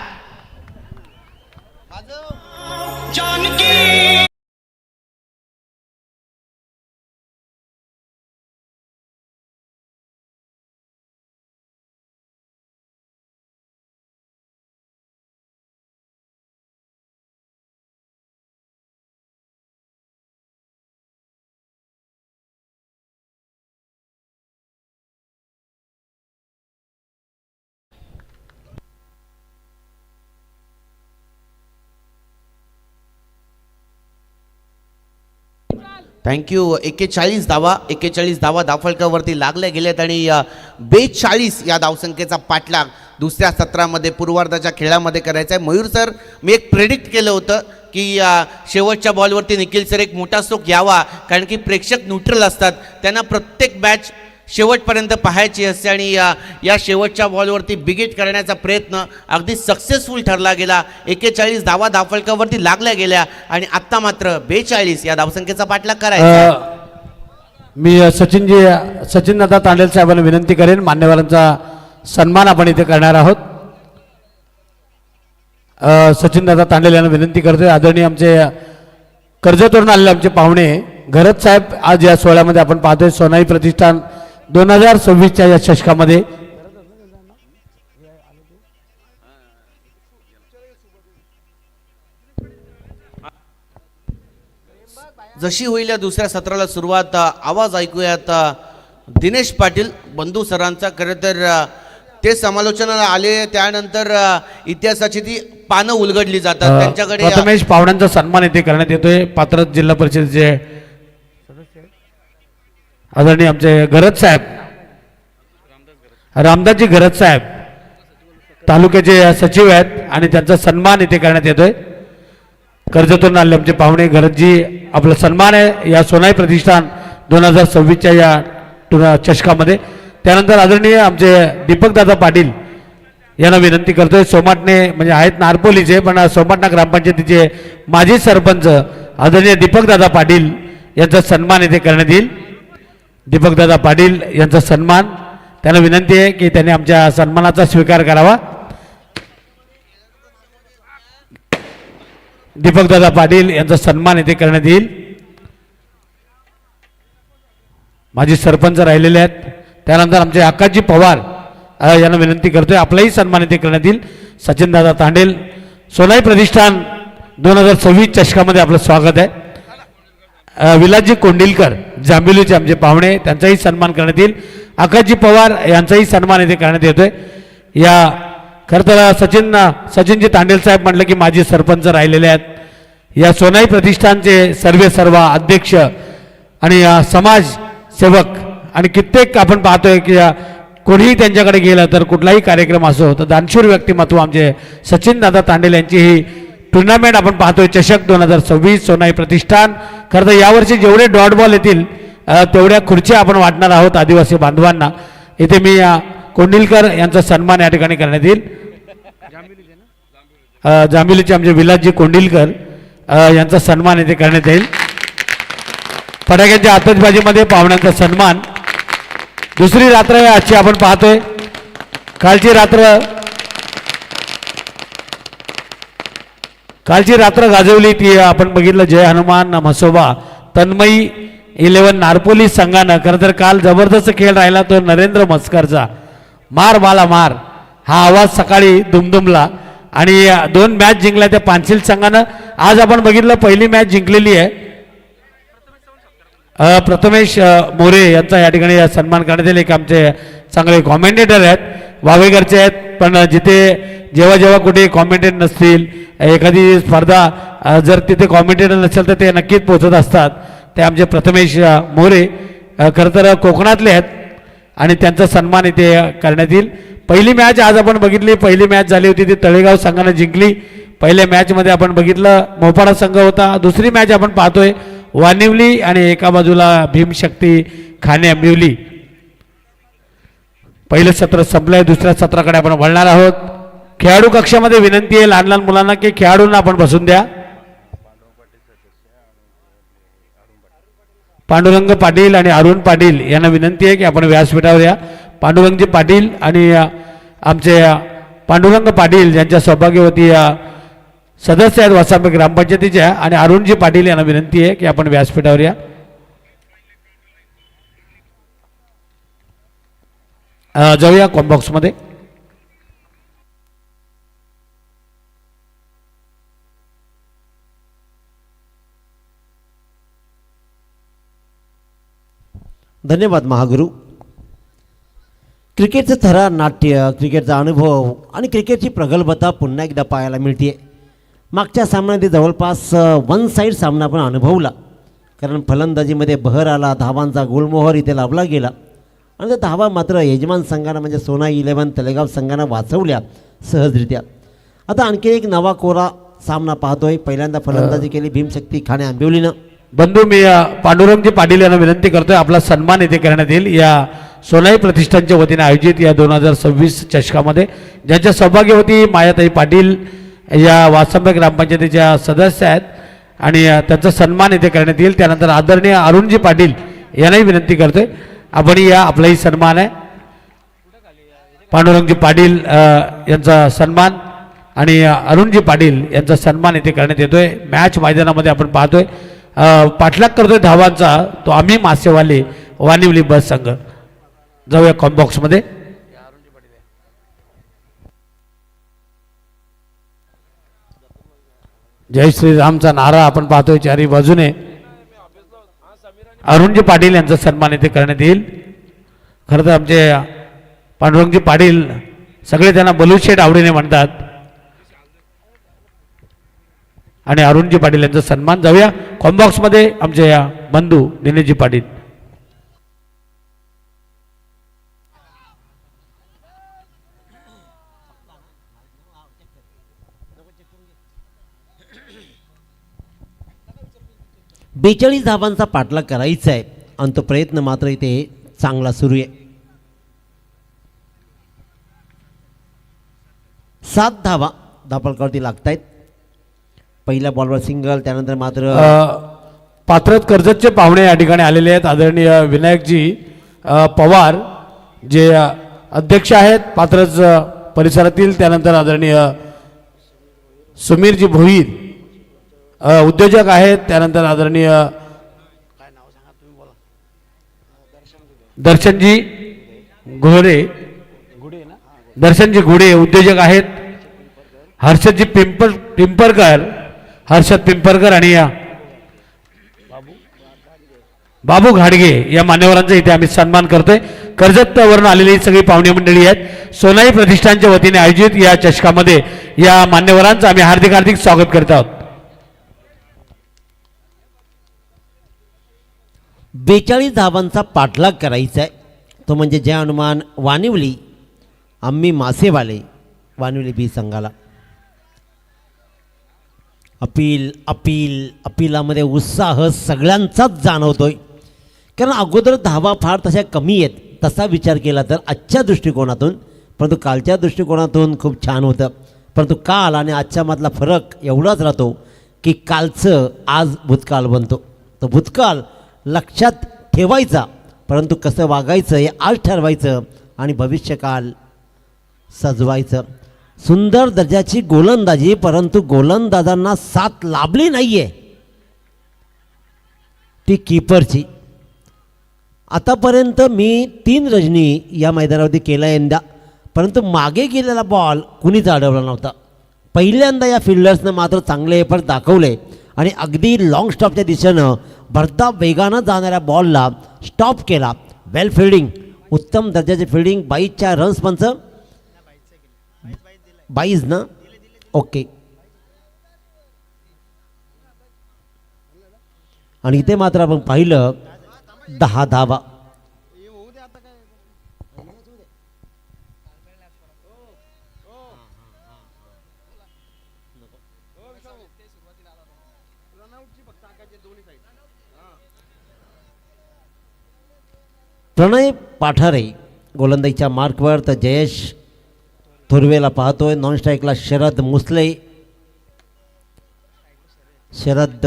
[SPEAKER 2] थँक्यू. 41 धावा धावफलकावरती लागल्या गेल्यात आणि 42 या धावसंख्येचा पाठलाग दुसऱ्या सत्रामध्ये पूर्वार्धाच्या खेळामध्ये करायचा आहे. मयूर सर, मी एक प्रेडिक्ट केलं होतं की शेवटच्या बॉलवरती निखिल सर एक मोठा स्ट्रोक यावा, कारण की प्रेक्षक न्यूट्रल असतात. त्यांना प्रत्येक मॅच शेवटपर्यंत पाहायची असते आणि या शेवटच्या बॉलवरती बिगिट करण्याचा प्रयत्न अगदी सक्सेसफुल ठरला गेला. 41 धावा धावफलकावरती लागल्या गेल्या आणि आत्ता मात्र 42 या धावसंख्येचा पाठलाग करायचा.
[SPEAKER 4] मी सचिन दादा तांडेल साहेबांना विनंती करेन, मान्यवरांचा सन्मान आपण इथे करणार आहोत. सचिन दादा तांडेल यांना विनंती करतोय. आदरणीय आमचे कर्जतवरून आलेले आमचे पाहुणे घरत साहेब आज या सोहळ्यामध्ये आपण पाहतोय. सोनाई प्रतिष्ठान 2026च्या या चषकामध्ये
[SPEAKER 2] जशी होईल या दुसऱ्या सत्राला सुरुवात. आवाज ऐकूयात दिनेश पाटील बंधू सरांचा. खरं तर ते समालोचनाला आले त्यानंतर इतिहासाची ती पानं उलगडली जातात. त्यांच्याकडे
[SPEAKER 4] प्रथमेश पाहुण्यांचा सन्मान इथे करण्यात येतोय. पात्रत जिल्हा परिषदेचे आदरणीय आमचे घरत साहेब, रामदासजी घरत साहेब तालुक्याचे सचिव आहेत आणि त्यांचा सन्मान इथे करण्यात येतोय. कर्जतून आले आमचे पाहुणे घरतजी, आपला सन्मान आहे या सोनाई प्रतिष्ठान 2026च्या या चषकामध्ये. त्यानंतर आदरणीय आमचे दीपकदादा पाटील यांना विनंती करतोय. सोमाटणे म्हणजे आहेत नारपोलीचे, पण सोमाटणा ग्रामपंचायतीचे माजी सरपंच आदरणीय दीपकदादा पाटील यांचा सन्मान इथे करण्यात येईल. दीपकदादा पाटील यांचा सन्मान, त्यांना विनंती आहे की त्यांनी आमच्या सन्मानाचा स्वीकार करावा. दीपकदादा पाटील यांचा सन्मान इथे करण्यात येईल. माजी सरपंच राहिलेले आहेत. त्यानंतर आमचे आकाशजी पवार यांना विनंती करतोय, आपलाही सन्मान इथे करण्यात येईल. सचिनदादा तांडेल, सोनाई प्रतिष्ठान 2026 चषकामध्ये आपलं स्वागत आहे. विलासजी कोंडिलकर जांभिवलीचे आमचे पाहुणे, त्यांचाही सन्मान करण्यात येईल. आकाशजी पवार यांचाही सन्मान इथे करण्यात येतोय. या खरं तर सचिनजी तांडेल साहेब म्हटलं की माजी सरपंच राहिलेले आहेत. या सोनाई प्रतिष्ठानचे सर्व अध्यक्ष आणि समाजसेवक आणि कित्येक आपण पाहतोय की कोणीही त्यांच्याकडे गेलं तर कुठलाही कार्यक्रम असो तर दानशूर व्यक्तिमत्व आमचे सचिन दादा तांडेल यांची ही टुर्नामेंट आपण पाहतोय चषक 2026 सोनाई प्रतिष्ठान. खरं तर यावर्षी जेवढे डॉट बॉल येतील तेवढ्या खुर्च्या आपण वाटणार आहोत आदिवासी बांधवांना. इथे मी कोंडिलकर यांचा सन्मान या ठिकाणी करण्यात येईल. जांभिलीचे आमचे विलासजी कोंडिलकर यांचा सन्मान इथे करण्यात येईल. फटाक्यांच्या आतषबाजीमध्ये पाहुण्यांचा सन्मान. दुसरी रात्र आहे आजची आपण पाहतोय. कालची रात्र गाजवली ती आपण बघितलं जय हनुमान म्हसोबा तन्मयी 11 नारपोली संघानं. खरं तर काल जबरदस्त खेळ राहिला तो नरेंद्र मस्करचा. मार बाला मार हा आवाज सकाळी दुमदुमला आणि 2 मॅच जिंकल्या त्या पानसिल संघानं. आज आपण बघितलं पहिली मॅच जिंकलेली आहे. प्रथमेश मोरे यांचा या ठिकाणी सन्मान करण्यात येईल. एक आमचे चांगले कॉमेंटेटर आहेत वावेघरचे आहेत, पण जिथे जेव्हा जेव्हा कुठे कॉमेंटेटर नसतील एखादी स्पर्धा जर तिथे कॉमेंटेटर नसेल तर ते नक्कीच पोहोचत असतात. ते आमचे प्रथमेश मोरे खरं तर कोकणातले आहेत आणि त्यांचा सन्मान इथे करण्यात येईल. पहिली मॅच आज आपण बघितली, पहिली मॅच झाली होती ती तळेगाव संघाने जिंकली. पहिल्या मॅचमध्ये आपण बघितलं मोपाडा संघ होता. दुसरी मॅच आपण पाहतोय वानिवली आणि एका बाजूला भीमशक्ती खाणे आंबिवली. पहिलं सत्र संपलंय, दुसऱ्या सत्राकडे आपण वळणार आहोत. खेळाडू कक्षामध्ये विनंती आहे लहान लहान मुलांना की खेळाडूंना आपण बसून द्या. पांडुरंग पाटील आणि अरुण पाटील यांना विनंती आहे की आपण व्यासपीठावर या. पांडुरंगजी पाटील आणि आमचे पांडुरंग पाटील यांच्या सौभाग्यवती सदस्य आहेत वासांबे ग्रामपंचायतीच्या आणि अरुणजी पाटील यांना विनंती आहे की आपण व्यासपीठावर या. जाऊया कॉम्बॉक्समध्ये.
[SPEAKER 5] धन्यवाद महागुरु. क्रिकेटचं थरार नाट्य, क्रिकेटचा अनुभव आणि क्रिकेटची प्रगल्भता पुन्हा एकदा पाहायला मिळते. मागच्या सामन्यामध्ये जवळपास 1 साईड सामना आपण अनुभवला, कारण फलंदाजीमध्ये बहर आला, धावांचा गोलमोहर इथे लावला गेला आणि त्या धावा मात्र यजमान संघानं म्हणजे सोनाई 11 तलेगाव संघानं वाचवल्या सहजरित्या. आता आणखी एक नवा कोरा सामना पाहतोय. पहिल्यांदा फलंदाजी केली भीमशक्ती खाणे आंबिवलीनं.
[SPEAKER 4] बंधू मी पांडुरंगजी पाटील यांना विनंती करतोय आपला सन्मान इथे करण्यात येईल या सोनाई प्रतिष्ठानच्या वतीने आयोजित या 2026 चषकामध्ये. ज्यांच्या सौभाग्यवती मायाताई पाटील या वासंबे ग्रामपंचायतीच्या सदस्य आहेत आणि त्यांचा सन्मान इथे करण्यात येईल. त्यानंतर आदरणीय अरुणजी पाटील यांनाही विनंती करतोय आपण या आपलाही सन्मान आहे. पांडुरंगजी पाटील यांचा सन्मान आणि अरुणजी पाटील यांचा सन्मान इथे करण्यात येतोय. मॅच मैदानामध्ये आपण पाहतोय पाठलाग करतोय धावांचा तो आम्ही मासेवाले वानिवली बस संघ. जाऊया कॉम्बॉक्समध्ये. जय श्रीरामचा नारा आपण पाहतोय चारी बाजूने. अरुणजी पाटील यांचा सन्मान इथे करण्यात येईल. खरं तर आमचे पांडुरंगजी पाटील सगळे त्यांना बलूशेठ आवडीने म्हणतात आणि अरुणजी पाटील यांचा सन्मान. जाऊया कॉम्बॉक्समध्ये आमचे या बंधू दिनेशजी पाटील.
[SPEAKER 5] बेचाळीस धावांचा पाठलाग करायचा आहे आणि तो प्रयत्न मात्र इथे चांगला सुरू आहे. 7 धावा धापलकावरती लागत आहेत. पहिल्या बॉलवर सिंगल, त्यानंतर मात्र
[SPEAKER 4] पात्रत कर्जतचे पाहुणे या ठिकाणी आलेले आहेत. आदरणीय विनायकजी पवार जे अध्यक्ष आहेत पात्रज परिसरातील. त्यानंतर आदरणीय सुमीरजी भोईर उद्योजक आहेत. त्यानंतर आदरणीय दर्शनजी घोडे उद्योजक आहेत. हर्षदजी हर्षद पिंपरकर आणि बाबू घाडगे या मान्यवरांचा इथे आम्ही सन्मान करतोय. कर्जतवरून आलेली सगळी पाहुणे मंडळी आहेत. सोनाई प्रतिष्ठानच्या वतीने आयोजित या चषकामध्ये या मान्यवरांचं आम्ही हार्दिक हार्दिक स्वागत करत आहोत.
[SPEAKER 5] 42 धावांचा पाठलाग करायचा आहे तो म्हणजे जय हनुमान वानिवली आम्ही मासेवाले वानिवली बी संघाला. अपील अपील अपिलामध्ये उत्साह सगळ्यांचाच जाणवतोय, कारण अगोदर धावा फार तशा कमी आहेत तसा विचार केला तर आजच्या दृष्टिकोनातून, परंतु कालच्या दृष्टिकोनातून खूप छान होतं. परंतु काल आणि आजच्या मधला फरक एवढाच राहतो की कालचं आज भूतकाळ बनतो. तो भूतकाळ लक्षात ठेवायचा, परंतु कसं वागायचं हे आज ठरवायचं आणि भविष्यकाल सजवायचं. सुंदर दर्जाची गोलंदाजी, परंतु गोलंदाजांना साथ लाभली नाही आहे ती कीपरची. आतापर्यंत मी 3 रजनी या मैदानावरती केला यंदा, परंतु मागे गेलेला बॉल कुणीच अडवला नव्हता. पहिल्यांदा या फिल्डर्सनं मात्र चांगले एफर्ट दाखवले आणि अगदी लॉंग स्टॉपच्या दिशेनं भरधाव वेगानं जाणाऱ्या बॉलला स्टॉप केला. वेल फिल्डिंग, उत्तम दर्जाचे फिल्डिंग. 22च्या रन्स पंच 22 ना, ओके. आणि इथे मात्र आपण पाहिलं 10 धावा. प्रणय पाठारे गोलंदाजीच्या मार्कवर, तर जयेश थोरवेला पाहतोय. नॉन स्ट्राईकला शरद मुसले. शरद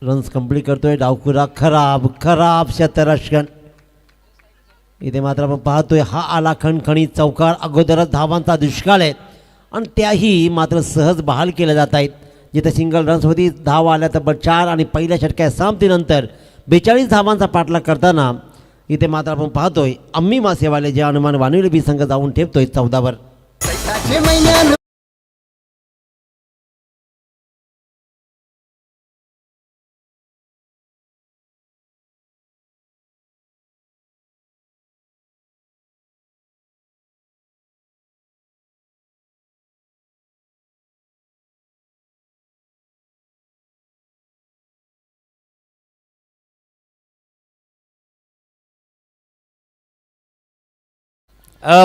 [SPEAKER 5] रन्स कंप्लीट करतोय. डावखुरा खराब खराब शतरक्षण. इथे मात्र आपण पाहतोय हा आला खणखणीत चौकार. अगोदरच धावांचा दुष्काळ आहे आणि त्याही मात्र सहज बहाल केल्या जात आहेत. जिथे सिंगल रन्स होती, धावा आल्या तर 4 आणि पहिल्या षटक्या समाप्तीनंतर 42 धावांचा पाठलाग करताना इथे मात्र आपण पाहतोय आम्ही मासेवाले जे हनुमान वानिवली बी संघ जाऊन ठेवतोय 14 वर.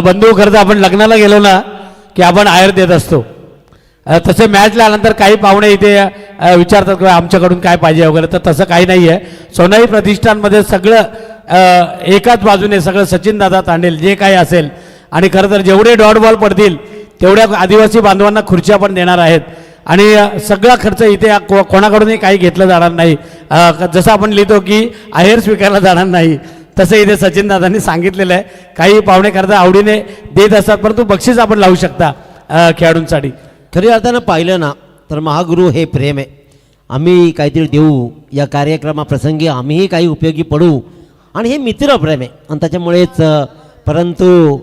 [SPEAKER 4] बंधू, खरं तर आपण लग्नाला गेलो ना की आपण आहेर देत असतो. तसे मॅचला आल्यानंतर काही पाहुणे इथे विचारतात की आमच्याकडून काय पाहिजे वगैरे, तर तसं काही नाही आहे. सोनाई प्रतिष्ठानमध्ये सगळं एकाच बाजूने सगळं सचिनदादा तांडेल जे काही असेल, आणि खरं तर जेवढे डॉट बॉल पडतील तेवढ्या आदिवासी बांधवांना खुर्च्या पण देणार आहेत. आणि सगळा खर्च इथे कोणाकडूनही काही घेतलं जाणार नाही. जसं आपण लिहितो की आहेर स्वीकारला जाणार नाही, तसं इथे सचिनदादांनी सांगितलेलं आहे. काही पाहुणे करता आवडीने देत असतात, परंतु बक्षीस आपण लावू शकता खेळाडूंसाठी.
[SPEAKER 5] खरी अर्थानं पाहिलं ना तर महागुरु हे प्रेम आहे. आम्ही काहीतरी देऊ, या कार्यक्रमाप्रसंगी आम्हीही काही उपयोगी पडू, आणि हे मित्र प्रेम आहे. आणि त्याच्यामुळेच परंतु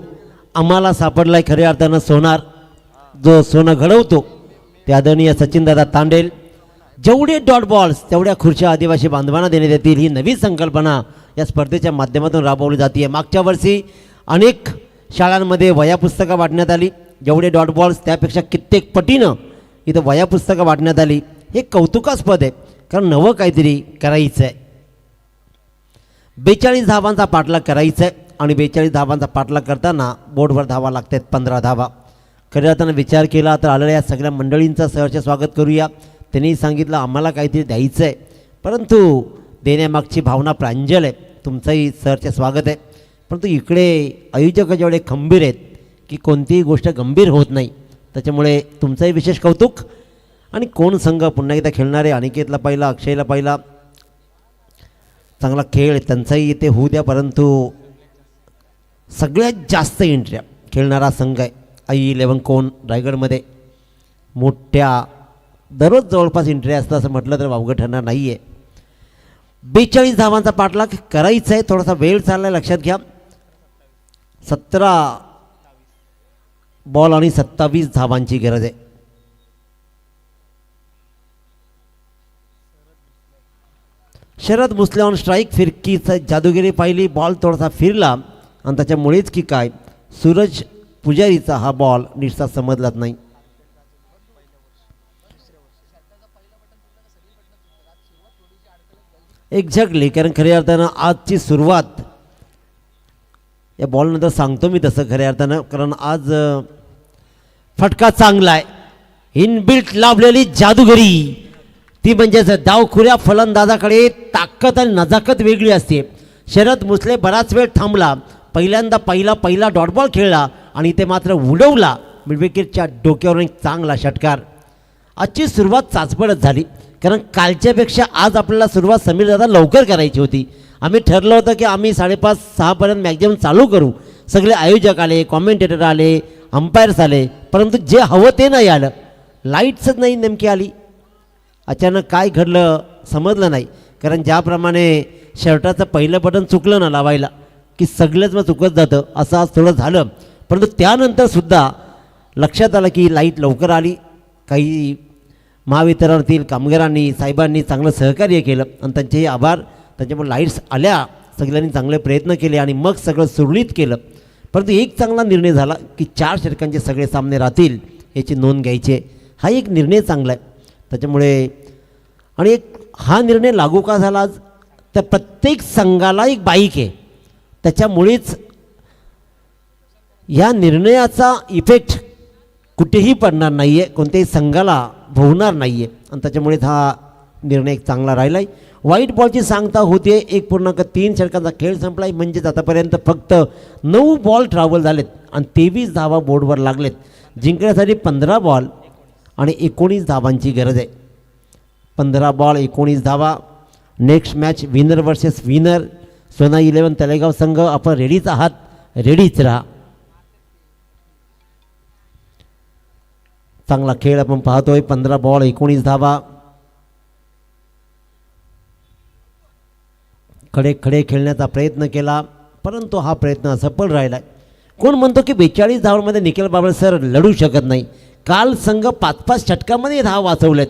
[SPEAKER 5] आम्हाला सापडला आहे खऱ्या अर्थानं सोनार, जो सोनं घडवतो ते आदरणीय सचिनदादा तांडेल. जेवढे डॉट बॉल्स तेवढ्या खुर्च्या आदिवासी बांधवांना देण्यात येतील, ही नवी संकल्पना या स्पर्धेच्या माध्यमातून राबवली जाते. मागच्या वर्षी अनेक शाळांमध्ये वह्यापुस्तकं वाटण्यात आली. जेवढे डॉट बॉल्स त्यापेक्षा कित्येक पटीनं इथं वह्यापुस्तकं वाटण्यात आली. हे कौतुकास्पद आहे, कारण नवं काहीतरी करायचं आहे. 42 धावांचा पाठलाग करायचा आहे आणि 42 धावांचा पाठलाग करताना बोर्डवर धावा लागतात 15 धावा. खऱ्या अर्थानं विचार केला तर आलेल्या या सगळ्या मंडळींचं सहर्ष स्वागत करूया. त्यांनी सांगितलं आम्हाला काहीतरी द्यायचं आहे, परंतु देण्यामागची भावना प्रांजल आहे. तुमचंही सहर्ष स्वागत आहे. परंतु इकडे आयोजक जेवढे खंबीर आहेत की कोणतीही गोष्ट गंभीर होत नाही, त्याच्यामुळे तुमचंही विशेष कौतुक. आणि कोण संघ पुन्हा एकदा खेळणारे, अनिकेतला पहिला, अक्षयला पहिला, चांगला खेळ त्यांचाही इथे होऊ द्या. परंतु सगळ्यात जास्त एंट्र्या खेळणारा संघ आहे i11 कोण रायगडमध्ये. मोठ्या दररोज जवळपास एंट्री असतं असं म्हटलं तर वावगं ठरणार नाही आहे. 42 धावांचा पाठलाग करायचा आहे. थोडासा वेळ चालला आहे, लक्षात घ्या. 17 बॉल आणि 27 धावांची गरज आहे. Sharad Musale on strike. फिरकीचा जादूगिरी पाहिली, बॉल थोडासा फिरला आणि त्याच्यामुळेच की काय सूरज पुजारीचा हा बॉल नीटसा समजलाच नाही. एक झगली, कारण खऱ्या अर्थानं आजची सुरुवात या बॉलनंतर सांगतो मी तसं खऱ्या अर्थानं, कारण आज फटका चांगला आहे. इनबिल्ट लाभलेली जादूगरी ती म्हणजेच डावखुऱ्या फलंदाजाकडे ताकद आणि नजाकत वेगळी असते. शरद मुसले बराच वेळ थांबला, पहिल्यांदा पहिला डॉट बॉल खेळला आणि ते मात्र उडवला. मिडविकेटच्या डोक्यावरून एक चांगला षटकार. आजची सुरुवात चाचपडत झाली, कारण कालच्यापेक्षा आज आपल्याला सुरुवात समीर दादा लवकर करायची होती. आम्ही ठरलं होतं की आम्ही 5:30-6पर्यंत मॅक्झिमम चालू करू. सगळे आयोजक आले, कॉमेंटेटर आले, अंपायर्स आले, परंतु जे हवं ते नाही आलं. लाईट्सच नाही नेमकी आली. अचानक काय घडलं समजलं नाही, कारण ज्याप्रमाणे शर्टाचं पहिलं बटन चुकलं ना लावायला की सगळंच मग चुकत जातं, असं आज थोडं झालं. परंतु त्यानंतरसुद्धा लक्षात आलं की लाईट लवकर आली. काही महावितरणातील कामगारांनी साहेबांनी चांगलं सहकार्य केलं आणि त्यांचेही आभार. त्याच्यामुळे लाईट्स आल्या, सगळ्यांनी चांगले प्रयत्न केले आणि मग सगळं सुरळीत केलं. परंतु एक चांगला निर्णय झाला की 4 षटकांचे सगळे सामने राहतील याची नोंद घ्यायची. हा एक निर्णय चांगला आहे. त्याच्यामुळे आणि एक हा निर्णय लागू का झाला आज, तर प्रत्येक संघाला एक बाईक आहे, त्याच्यामुळेच या निर्णयाचा इफेक्ट कुठेही पडणार नाही आहे, कोणत्याही संघाला भोवणार नाही आहे आणि त्याच्यामुळेच हा निर्णय एक चांगला राहिला आहे. व्हाईट बॉलची सांगता होते 1.3 षटकांचा खेळ संपला आहे. म्हणजेच आतापर्यंत फक्त 9 बॉल ट्रॅव्हल झालेत आणि 23 धावा बोर्डवर लागलेत. जिंकण्यासाठी 15 बॉल आणि 19 धावांची गरज आहे. 15 बॉल 19 धावा. Next match winner versus winner. सोना 11 तळेगाव संघ, आपण रेडीच आहात, रेडीच राहा. चांगला खेळ आपण पाहतोय. 15 बॉल 19 धावा. खडे खडे खेळण्याचा प्रयत्न केला, परंतु हा प्रयत्न असफल राहिला आहे. कोण म्हणतो की 42 धावांमध्ये निखिल बाबर सर लढू शकत नाही. काल संघ 5-5 षटकामध्ये धाव वाचवलेत.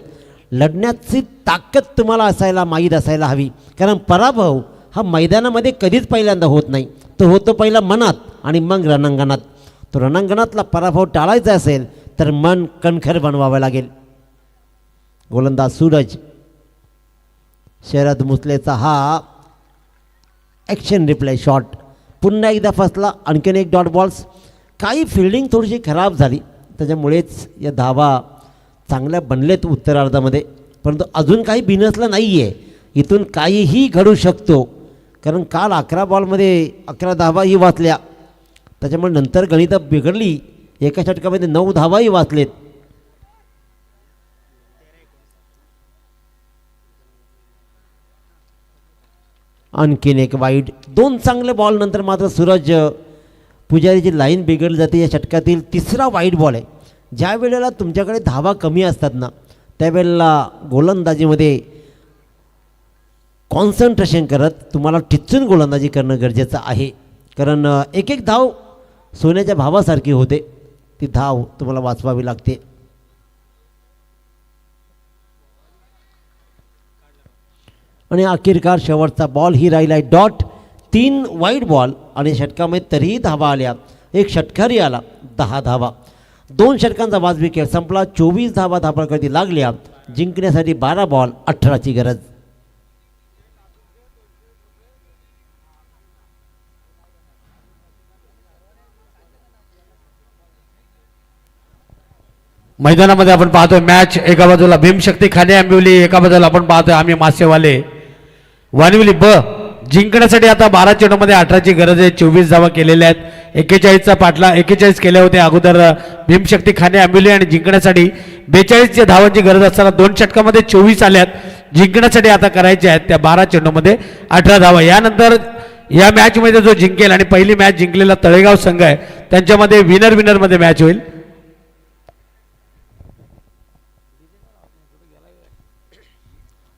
[SPEAKER 5] लढण्याची ताकद तुम्हाला असायला माहीत असायला हवी, कारण पराभव हा मैदानामध्ये कधीच पहिल्यांदा होत नाही. तो होतो पहिला मनात आणि मग रणांगणात. तो रणांगणातला पराभव टाळायचा असेल तर मन कणखर बनवावं लागेल. गोलंदाज सूरज. शरद मुसलेचा हा ॲक्शन रिप्लाय शॉट पुन्हा एकदा फसला. आणखीन एक डॉट बॉल्स. काही फिल्डिंग थोडीशी खराब झाली, त्याच्यामुळेच या धावा चांगल्या बनलेत उत्तरार्धामध्ये. परंतु अजून काही बिनसलं नाही आहे. इथून काहीही घडू शकतो, कारण काल 11 बॉलमध्ये 11 धावाही वाचल्या. त्याच्यामुळे नंतर गणितं बिघडली. एका षटकामध्ये 9 धावाही वाचलेत. आणखीन एक वाईड. 2 चांगले बॉल नंतर मात्र सूरज पुजारीची लाईन बिघडली जाते. या षटकातील 3रा वाईड बॉल आहे. ज्या वेळेला तुमच्याकडे धावा कमी असतात ना, त्यावेळेला गोलंदाजीमध्ये कॉन्सन्ट्रेशन करत तुम्हाला टिचून गोलंदाजी करणं गरजेचं आहे, कारण एक एक धाव सोन्याच्या भावासारखी होते. ती धाव तुम्हाला वाचवावी लागते. आणि अखेरकार शेवटचा बॉल ही राहिला आहे डॉट. 3 वाईड बॉल आणि षटकामध्ये तरीही धावा आल्या. एक षटकारी आला, 10 धावा. 2 षटकांचा वाजवी खेळ संपला. 24 धावा धाबांकरती लागल्या. जिंकण्यासाठी 12 बॉल 18ची गरज.
[SPEAKER 4] मैदानामध्ये आपण पाहतोय मॅच. एका बाजूला भीमशक्ती खाणे आंबिवली, एका बाजूला आपण पाहतोय आम्ही मासेवाले वानिवली ब. जिंकण्यासाठी आता 12 चेंडूमध्ये 18ची गरज आहे. 24 धावा केलेल्या आहेत. 41चा पाठला 41 केल्या होत्या अगोदर भीमशक्ती खाणे आंबिवली, आणि जिंकण्यासाठी 42 धावांची गरज असताना 2 षटकामध्ये 24 आल्यात. जिंकण्यासाठी आता करायचे आहेत त्या 12 चेंडूमध्ये 18 धावा. यानंतर या मॅचमध्ये जो जिंकेल, आणि पहिली मॅच जिंकलेला तळेगाव संघ आहे, त्यांच्यामध्ये विनरमध्ये मॅच होईल.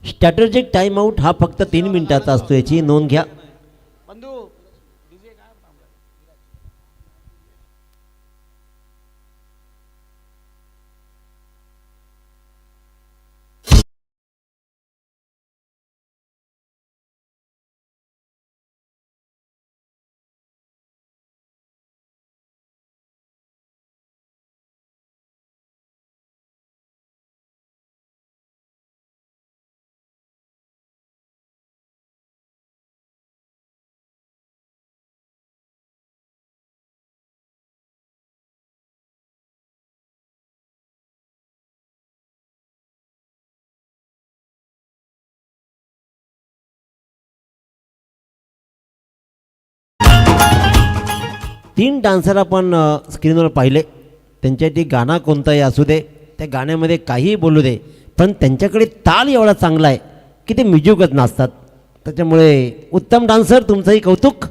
[SPEAKER 5] स्ट्रॅटेजिक टाइमआउट हा फक्त 3 मिनिटाचा असतो, याची नोंद घ्या. 3 डान्सर आपण स्क्रीनवर पाहिले. त्यांच्यासाठी गाणं कोणतंही असू दे, त्या गाण्यामध्ये काहीही बोलू दे, पण त्यांच्याकडे ताल एवढा चांगला आहे की ते म्युझिकच नाचतात. त्याच्यामुळे उत्तम डान्सर, तुमचंही कौतुक.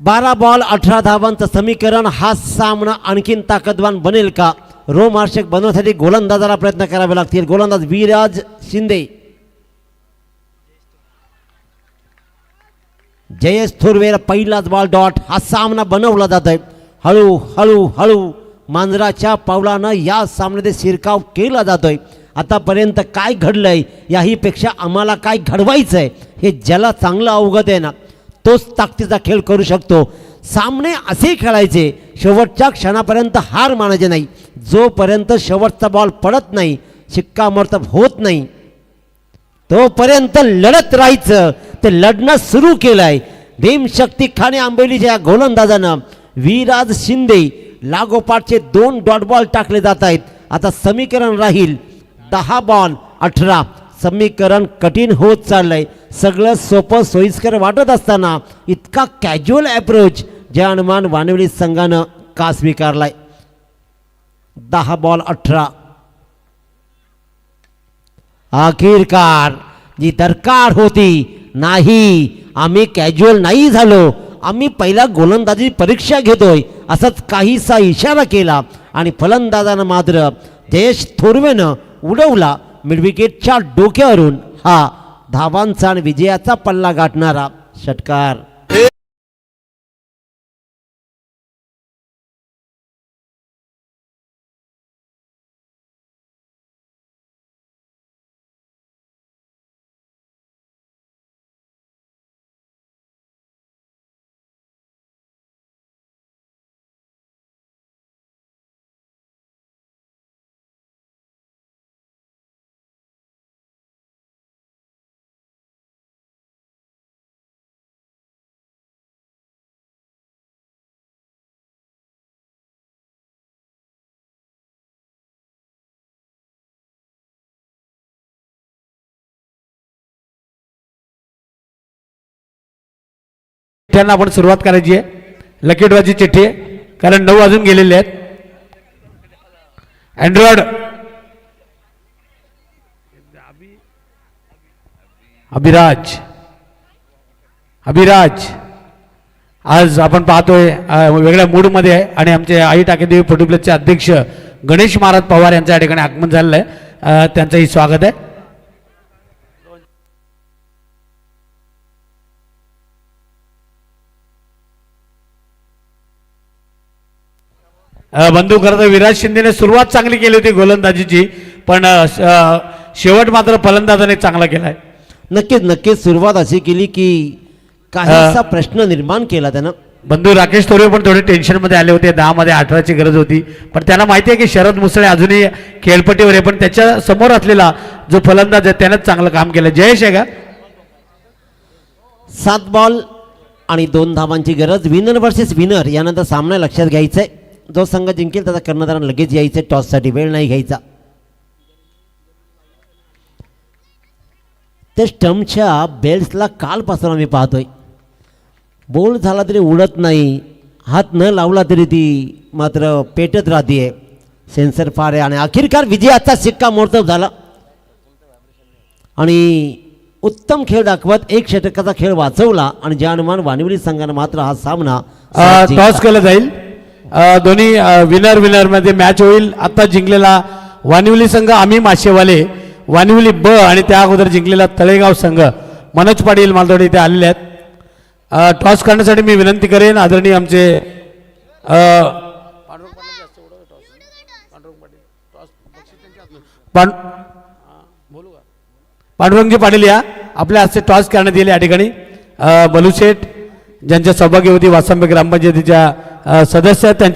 [SPEAKER 5] 12 बॉल 18 धावांचं समीकरण. हा सामना आणखीन ताकदवान बनेल का? रोमहर्षक बनवण्यासाठी गोलंदाजाला प्रयत्न करावे लागतील. गोलंदाज विराज शिंदे. जयेश थोरवेर पहिलाच बॉल डॉट. हा सामना बनवला जात आहे. हळू हळू हळू मांजराच्या पावलानं या सामन्यात शिरकाव केला जातोय. आतापर्यंत काय घडलंय याहीपेक्षा आम्हाला काय घडवायचं आहे हे ज्याला चांगलं अवगत आहे ना, तोच ताकदीचा खेळ करू शकतो. सामने असे खेळायचे, शेवटच्या क्षणापर्यंत हार मानायचे नाही. जोपर्यंत शेवटचा बॉल पडत नाही, शिक्कामोर्तब होत नाही, तोपर्यंत लढत राहायचं. ते लढणं सुरू केलंय. भीमशक्ती खाणे आंबेलीच्या गोलंदाजानं विराज शिंदे लागोपाठचे 2 डॉट बॉल टाकले जात आहेत. आता समीकरण राहील 10 बॉल 18. समीकरण कठीण होत चाललंय. सगळं सोपं सोयीस्कर वाटत असताना इतका कॅज्युअल अप्रोच ज्या अनुमान वानवली संघानं का स्वीकारलाय. 10 बॉल 18. अखेरकार जी दरकार होती, नाही आम्ही कॅज्युअल नाही झालो, आम्ही पहिला गोलंदाजी परीक्षा घेतोय असंच काहीसा इशारा केला आणि फलंदाजानं मात्र जयेश थोरवेनं उडवला मिडविकेटच्या डोक्यावरून हा धावांचा आणि विजयाचा पल्ला गाठणारा षटकार.
[SPEAKER 4] त्यांना आपण सुरुवात करायची आहे. लकीटबाजी चिठ्ठी आहे, कारण 9 वाजून गेलेले आहेत. अँड्रॉइड अभिराज आज आपण पाहतोय वेगळ्या मूडमध्ये आहे आणि आमचे आई टाकेदेवी फोटो प्लेसचे अध्यक्ष गणेश महाराज पवार यांचं या ठिकाणी आगमन झालेलं आहे. त्यांचंही स्वागत आहे. बंधू खरं तर विराज शिंदेने सुरुवात चांगली केली होती गोलंदाजीची, पण शेवट मात्र फलंदाजाने चांगला केलाय.
[SPEAKER 5] नक्कीच नक्कीच सुरुवात अशी केली की काहीसा प्रश्न निर्माण केला त्यानं.
[SPEAKER 4] बंधू राकेश थोरे पण थोडे टेन्शनमध्ये आले होते. 10 मध्ये 18ची गरज होती, पण त्यांना माहिती आहे की शरद मुसळे अजूनही खेळपट्टीवर आहे, पण त्याच्या समोर असलेला जो फलंदाज आहे त्यानंच चांगलं काम केलं. जयेश आहे का?
[SPEAKER 5] 7 बॉल आणि 2 धावांची गरज. विनर वर्सेस विनर यानंतर सामना लक्षात घ्यायचा आहे. जो संघ जिंकेल त्याचा कर्णधारांना लगेच यायचं. टॉससाठी वेळ नाही घ्यायचा. ते स्टंपच्या बेल्ट्सला कालपासून आम्ही पाहतोय, बोल झाला तरी उडत नाही, हात न लावला तरी ती मात्र पेटत राहते. सेन्सर फार आहे आणि अखेरकार विजयाचा शिक्कामोर्तब झाला आणि उत्तम खेळ दाखवत 1 षटकाचा खेळ वाचवला आणि ज्या अनुमान वानिवली संघानं मात्र हा सामना
[SPEAKER 4] टॉस केला जाईल. दोन्ही विनर मध्ये मॅच होईल. आता जिंकलेला वानिवली संघ आम्ही माशेवाले वानिवली ब आणि त्या अगोदर जिंकलेला तळेगाव संघ मनोज पाटील मालदोडे इथे आलेले आहेत. टॉस करण्यासाठी मी विनंती करेन आदरणीय आमचे पांडुरंगजी पाटील या आपल्या हस्ते टॉस करण्यात येईल. या ठिकाणी बलुशेठ ज्यांच्या सहभागी होती वासंबे ग्रामपंचायतीच्या सदस्य त्यांच्या